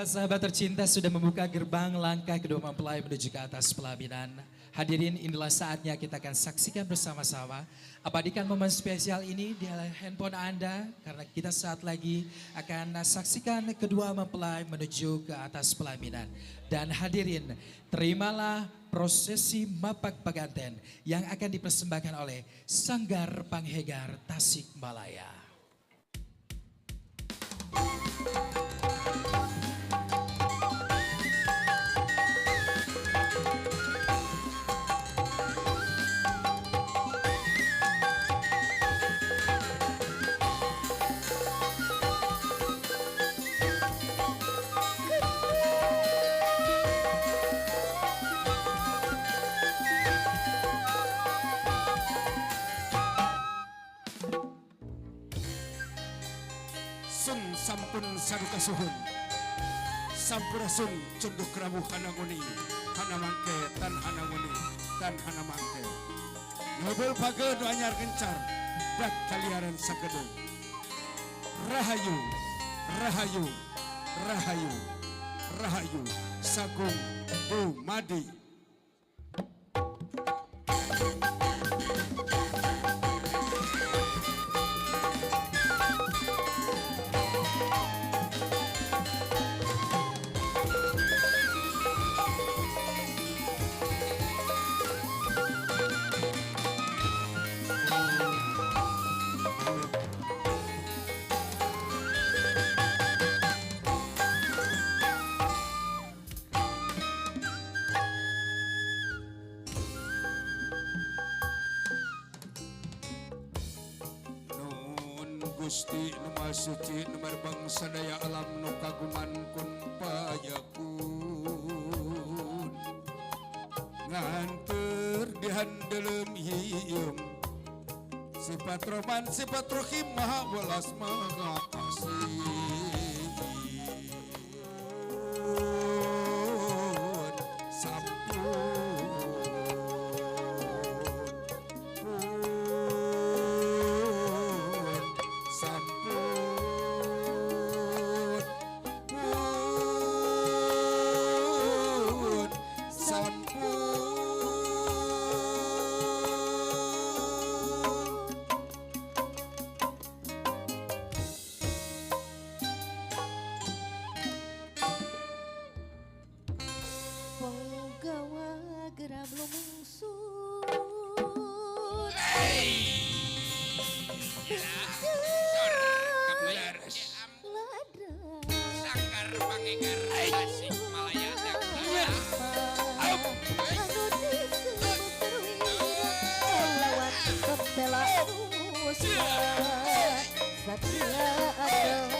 Baiklah sahabat tercinta sudah membuka gerbang langkah kedua mempelai menuju ke atas pelaminan. Hadirin inilah saatnya kita akan saksikan bersama-sama. Abadikan momen spesial ini di handphone Anda karena kita saat lagi akan saksikan kedua mempelai menuju ke atas pelaminan. Dan hadirin terimalah prosesi mapak pengantin yang akan dipersembahkan oleh Sanggar Panghegar Tasikmalaya. Sun sampun saduka suhun sampurasun cunduk ramu hananguni hanamangke tan hananguni tan hanamangke nobel page doanyar gencar dak kaliaran sagedung rahayu rahayu rahayu rahayu sagung dumadi. Gusti Numar Suci Numar bangsa daya alam nu kagungan kun payakun nganter dihandelem hieum sifat roman sifat rohim maha welas maha kasih Sanggar Panghegar Tasikmalaya Satria anu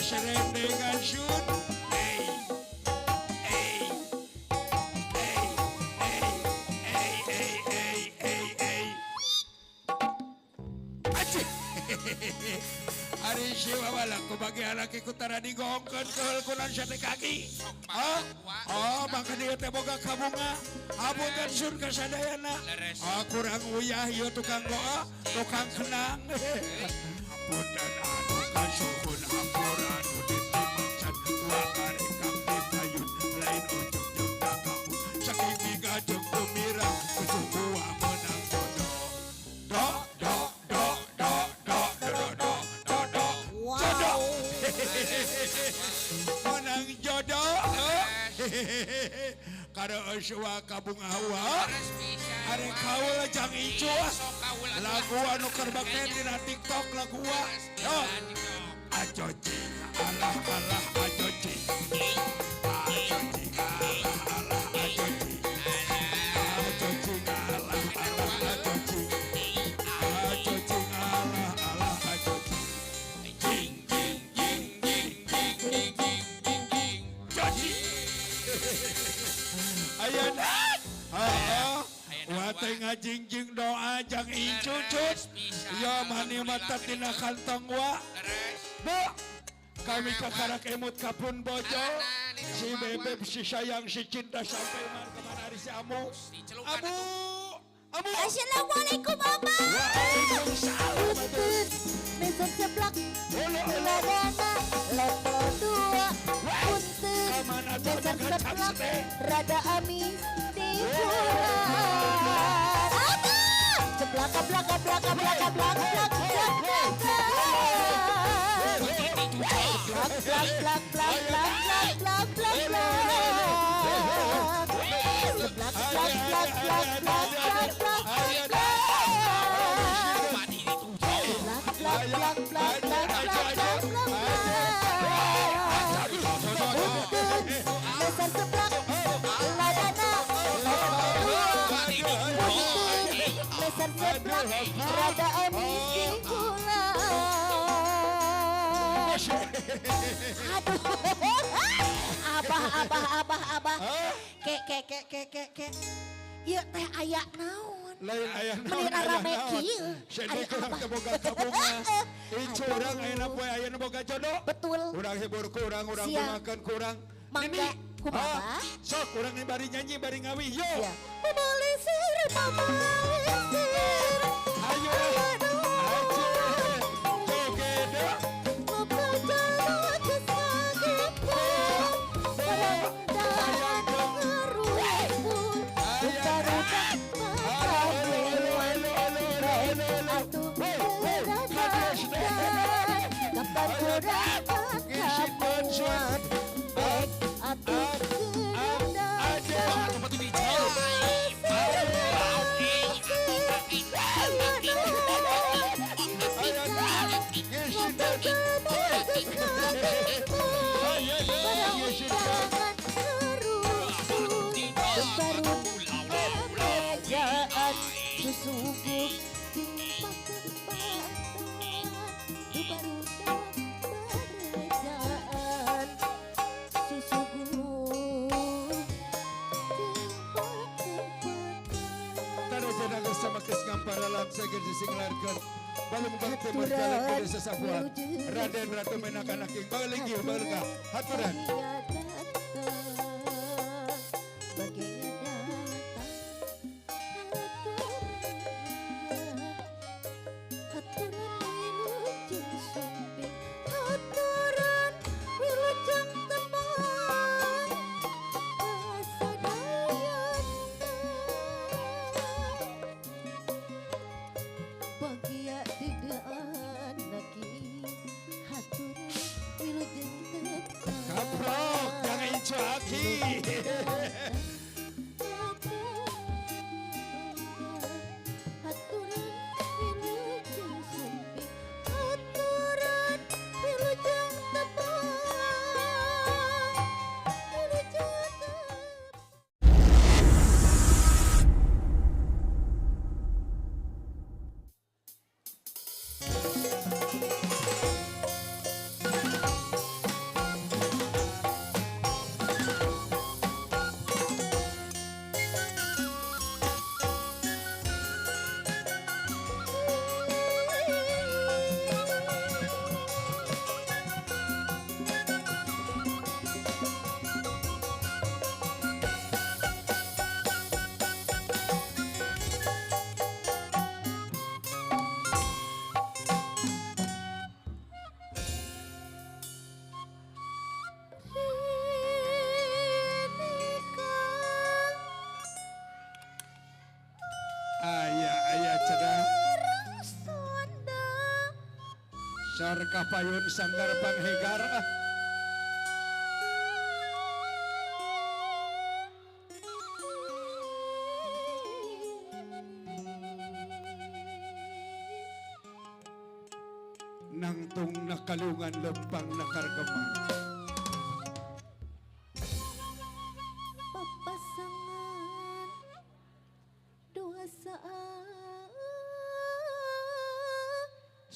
serendengan sun. Hey, hey, hey, hey, hey, hey, hey, hey. Acih. Ari siwa wala ko bagi anak ikut tara digongkeun keul kunan sate kaki. Oh, mangka dieu teh boga kabunga. Hapunten sun ka sadayana. Kurang uyah ieu tukang doa, tukang kenang. Hapunten anu kasuhun hampura anu ditimancan wa karekam dipayun lain ujung jeung dakamu. Saking miga jeung kumirang ujung buah menang jodoh. Do do do do do do do do do. Jodoh. Menang jodoh. Kada uswa kabunga hawa. Are kaula jang icua. Lagu anu keur bakten dina TikTok lagu wa. Yo. Ajoji alah alah ajoji. Ajoji alah alah ajoji. Ajoji alah alah ajoji. Ajoji alah alah ajoji. Jing jing jing jing jing jing jing jing jing. Joji. Ayadan. Wateng ngajingjing doa jang incucut. Ya mani mata tina kantong wa. Bu, kami kakarak emut kapun bojo. Si bebek si sayang si cinta sampai mar kemana hari si Amu. Amu, Amu. Assalamualaikum Abah. Waalaikumsalam. Punten, meson seblak, ladana, level 2. Punten, meson seblak, rada amis, dibulan. Abah! Ceblak, kablak, kablak, kablak, kablak, kablak, kablak, Blak, blak, blak, blak, blak, blak, blak, blak, blak. Blak, blak, blak, blak, blak, blak, blak, blak. Blak, blak, blak, blak, blak, blak, blak, Punten, meson seblak, ladana, level 2. Punten, meson seblak, rada amis dibulan. Aduh, abah. Ke. Ieu teh aya naon? Lain ayah Meni rame kieu. Sedih kurang teboga kabunga. Icu urang ayeuna poe ayeuna boga jodoh. Betul. Urang hibur kurang, urang Siap. bungakeun kurang. Mangga, kumaha? Sok urang nih bari nyanyi bari ngawi yo. Ya. Pemalisir. Ayo. Aje. Jogeda. Sesungguh tempat-tempatan sesungguh Tara jana sama kesngam para lamsa gerdi singlarkan. Balung bakti berjalan ke desa Sapuan. Raden Ratu Menakan Aking. Balinggih balga. Haturan. Kaprok, jangan incu aki. Sarka payun sanggar panghegar. Nangtung nakalungan lempang nakargaman. Papasangan dua saat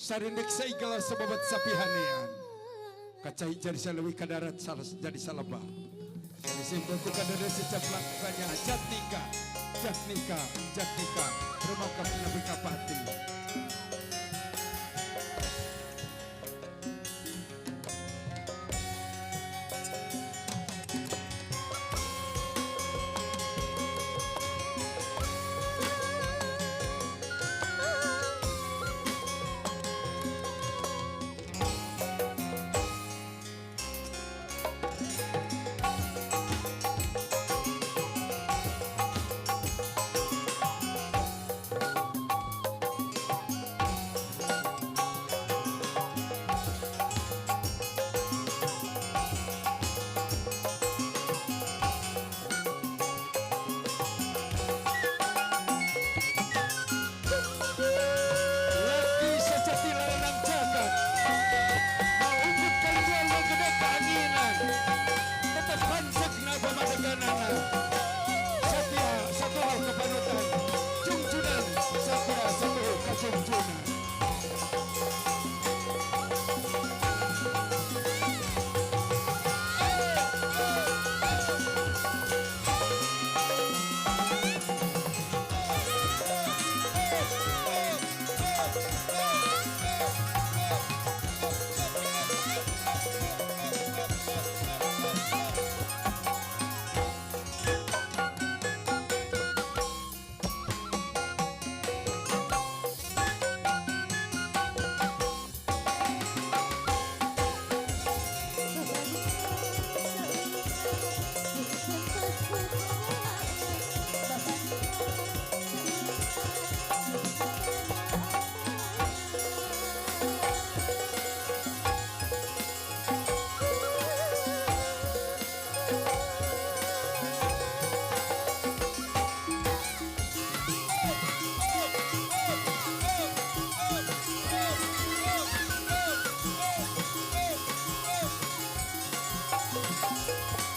Sarindik sa igala sa babat sa pihanian. Kacay jadi sa lawi kadarat jadi sa laba. Jadi simpul ko kadarat sa caplak kanya jatnika, jatnika, jatnika. Rumakap na bikapati. Lagi sejati laranang jagat. Maupun kalian yang gede keanginan. Tetap pancak na pamadaganana. Satya satu kepanutan. Jungjunan satya satu kajungjunan.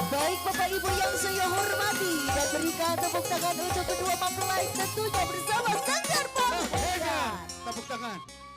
Baik Bapak Ibu yang saya hormati, dan berikan tepuk tangan untuk kedua mempelai tentunya bersama Sanggar Panghegar. Tepuk tangan.